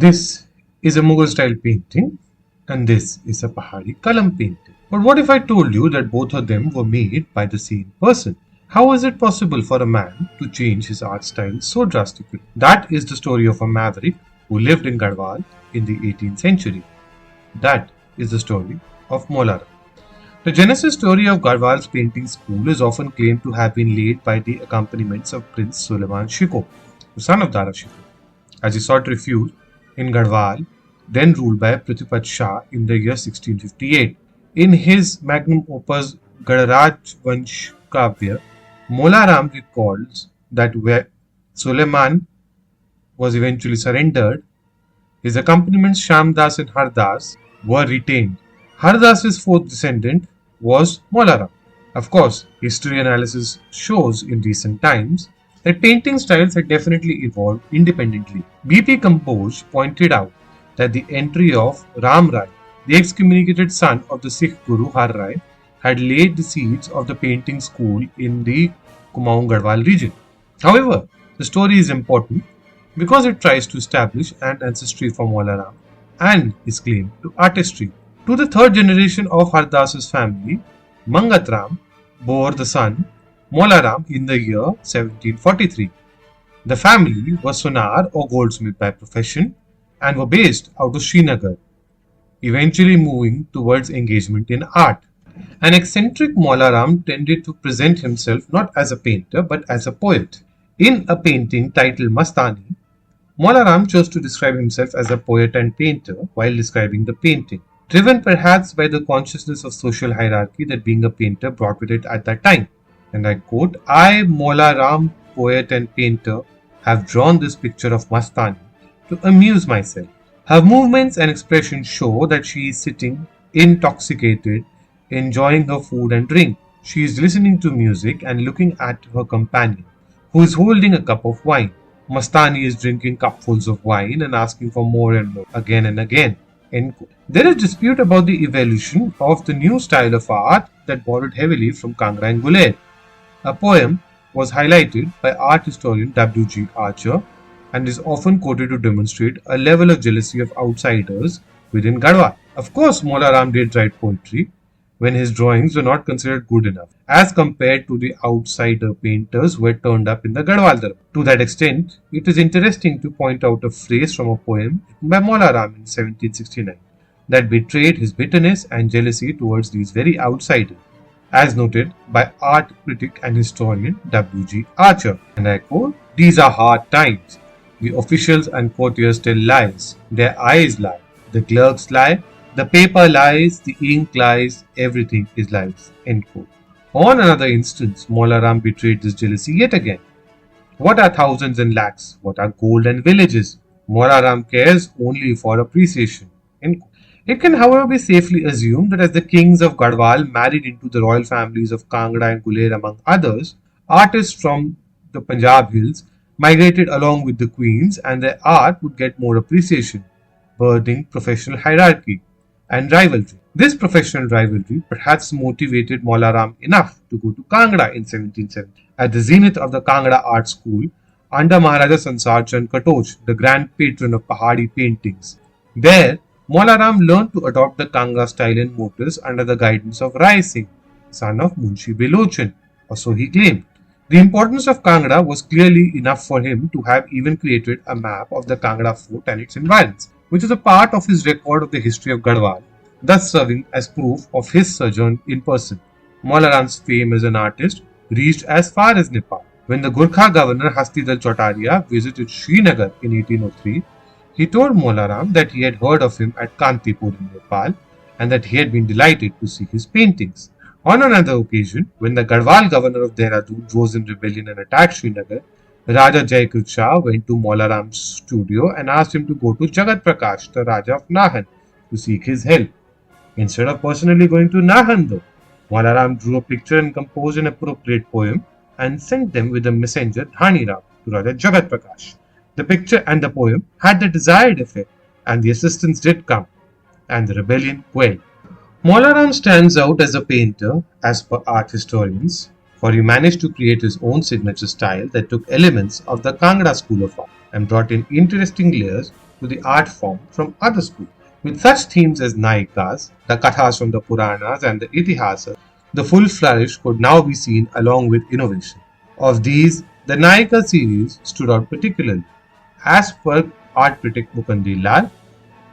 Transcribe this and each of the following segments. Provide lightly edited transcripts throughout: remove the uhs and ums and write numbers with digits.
This is a Mughal style painting and this is a Pahari Kalam painting. But what if I told you that both of them were made by the same person? How is it possible for a man to change his art style so drastically? That is the story of a maverick who lived in Garhwal in the 18th century. That is the story of Mola Ram. The genesis story of Garhwal's painting school is often claimed to have been laid by the accompaniments of Prince Suleiman Shikoh, the son of Dara Shikoh, as he sought refuge in Garhwal, then ruled by Prithvipat Shah in the year 1658. In his magnum opus Garhwal Vansh Kavya, Mola Ram recalls that where Suleiman was eventually surrendered, his accompaniments Shamdas and Hardas were retained. Hardas's fourth descendant was Mola Ram. Of course, history analysis shows in recent times that painting styles had definitely evolved independently. B.P. Compose pointed out that the entry of Ram Rai, the excommunicated son of the Sikh Guru Har Rai, had laid the seeds of the painting school in the Kumaon Garhwal region. However, the story is important because it tries to establish an ancestry for Mola Ram and his claim to artistry. To the third generation of Hardas's family, Mangat Ram bore the son Mola Ram in the year 1743. The family was sonar or goldsmith by profession and were based out of Srinagar, eventually moving towards engagement in art. An eccentric Mola Ram tended to present himself not as a painter but as a poet. In a painting titled Mastani, Mola Ram chose to describe himself as a poet and painter while describing the painting, driven perhaps by the consciousness of social hierarchy that being a painter brought with it at that time. And I quote, "I, Mola Ram, poet and painter, have drawn this picture of Mastani to amuse myself. Her movements and expressions show that she is sitting intoxicated, enjoying her food and drink. She is listening to music and looking at her companion, who is holding a cup of wine. Mastani is drinking cupfuls of wine and asking for more and more, again and again." End quote. There is dispute about the evolution of the new style of art that borrowed heavily from Kangra and Guler. A poem was highlighted by art historian W.G. Archer and is often quoted to demonstrate a level of jealousy of outsiders within Garhwal. Of course, Mola Ram did write poetry when his drawings were not considered good enough as compared to the outsider painters who had turned up in the Garhwal Darbar. To that extent, it is interesting to point out a phrase from a poem written by Mola Ram in 1769 that betrayed his bitterness and jealousy towards these very outsiders, as noted by art critic and historian W.G. Archer. And I quote, "These are hard times. The officials and courtiers tell lies. Their eyes lie. The clerks lie. The paper lies. The ink lies. Everything is lies." End quote. On another instance, Mola Ram betrayed this jealousy yet again. "What are thousands and lakhs? What are gold and villages? Mola Ram cares only for appreciation." End quote. It can, however, be safely assumed that as the kings of Garhwal married into the royal families of Kangra and Guler among others, artists from the Punjab hills migrated along with the queens and their art would get more appreciation, birthing professional hierarchy and rivalry. This professional rivalry perhaps motivated Mola Ram enough to go to Kangra in 1770, at the zenith of the Kangra art school under Maharaja Sansar Chand Katoch, the grand patron of Pahari paintings. There, Mola Ram learned to adopt the Kangra style and motifs under the guidance of Rai Singh, son of Munshi Belochan, or so he claimed. The importance of Kangra was clearly enough for him to have even created a map of the Kangra fort and its environs, which is a part of his record of the history of Garhwal, thus serving as proof of his sojourn in person. Mola Ram's fame as an artist reached as far as Nepal. When the Gurkha governor Hastidal Chotaria visited Srinagar in 1803, he told Mola Ram that he had heard of him at Kantipur in Nepal and that he had been delighted to see his paintings. On another occasion, when the Garhwal governor of Dehradun rose in rebellion and attacked Srinagar, Raja Jaikrit Shah went to Mola Ram's studio and asked him to go to Jagat Prakash, the Raja of Nahan, to seek his help. Instead of personally going to Nahan though, Mola Ram drew a picture and composed an appropriate poem and sent them with the messenger Dhani Ram to Raja Jagat Prakash. The picture and the poem had the desired effect, and the assistance did come, and the rebellion quelled. Mola Ram stands out as a painter, as per art historians, for he managed to create his own signature style that took elements of the Kangra school of art and brought in interesting layers to the art form from other schools. With such themes as Nayikas, the Kathas from the Puranas, and the Itihasas, the full flourish could now be seen along with innovation. Of these, the Nayika series stood out particularly. As per art critic Mukandi Lal,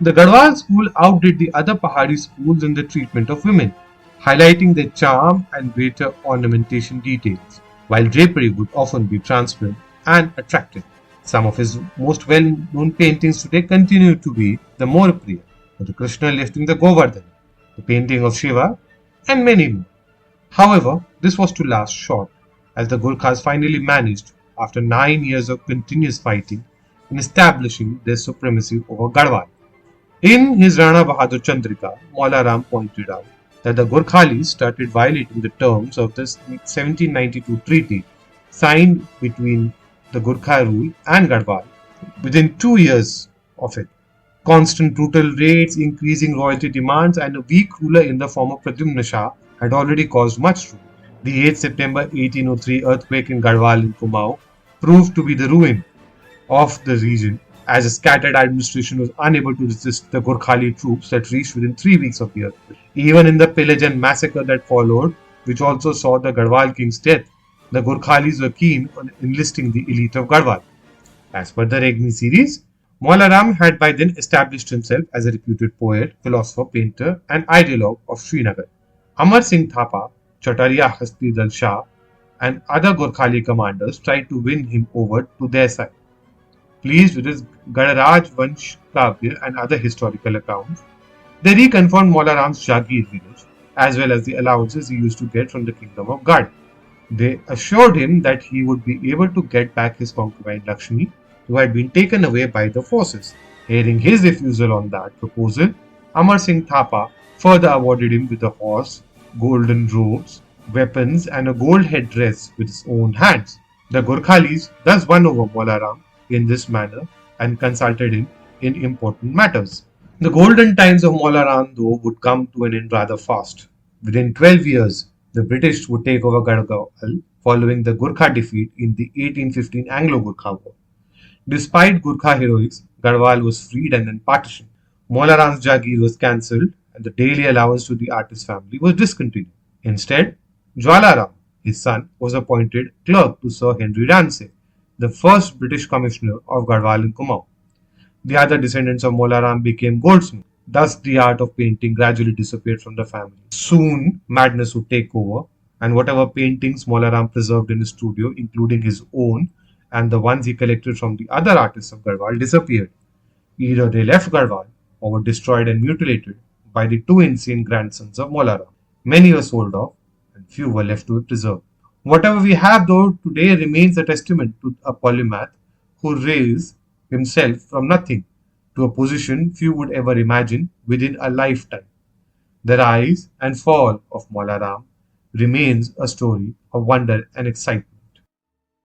the Garhwal school outdid the other Pahari schools in the treatment of women, highlighting their charm and greater ornamentation details, while drapery would often be transparent and attractive. Some of his most well-known paintings today continue to be the Morapriya, or the Krishna lifting the Govardhana, the painting of Shiva, and many more. However, this was to last short, as the Gurkhas finally managed, after 9 years of continuous fighting, in establishing their supremacy over Garhwal. In his Rana Bahadur Chandrika, Mola Ram pointed out that the Gurkhalis started violating the terms of the 1792 treaty signed between the Gurkha rule and Garhwal within 2 years of it. Constant brutal raids, increasing royalty demands, and a weak ruler in the form of Pradyumna Shah had already caused much trouble. The 8th September 1803 earthquake in Garhwal in Kumaon proved to be the ruin of the region, as a scattered administration was unable to resist the Gurkhali troops that reached within 3 weeks of the earthquake. Even in the pillage and massacre that followed, which also saw the Garhwal king's death, the Gurkhalis were keen on enlisting the elite of Garhwal. As per the Regni series, Mola Ram had by then established himself as a reputed poet, philosopher, painter, and ideologue of Srinagar. Amar Singh Thapa, Chataria Hasti Dal Shah, and other Gurkhali commanders tried to win him over to their side. Pleased with his Gadaraj Vansh Kavya and other historical accounts, they reconfirmed Mola Ram's Jagir village, as well as the allowances he used to get from the kingdom of Gad. They assured him that he would be able to get back his concubine Lakshmi, who had been taken away by the forces. Hearing his refusal on that proposal, Amar Singh Thapa further awarded him with a horse, golden robes, weapons, and a gold headdress with his own hands. The Gurkhalis thus won over Mola Ram in this manner and consulted him in important matters. The golden times of Mola Ram, though, would come to an end rather fast. Within 12 years, the British would take over Garhwal following the Gurkha defeat in the 1815 Anglo-Gurkha War. Despite Gurkha heroics, Garhwal was freed and then partitioned. Mola Ram's Jagir was cancelled and the daily allowance to the artist family was discontinued. Instead, Jwala Ram, his son, was appointed clerk to Sir Henry Ramsay, the first British commissioner of Garhwal and Kumaon. The other descendants of Mola Ram became goldsmiths. Thus, the art of painting gradually disappeared from the family. Soon, madness would take over, and whatever paintings Mola Ram preserved in his studio, including his own and the ones he collected from the other artists of Garhwal, disappeared. Either they left Garhwal or were destroyed and mutilated by the two insane grandsons of Mola Ram. Many were sold off, and few were left to be preserved. Whatever we have, though, today remains a testament to a polymath who raised himself from nothing to a position few would ever imagine within a lifetime. The rise and fall of Mola Ram remains a story of wonder and excitement.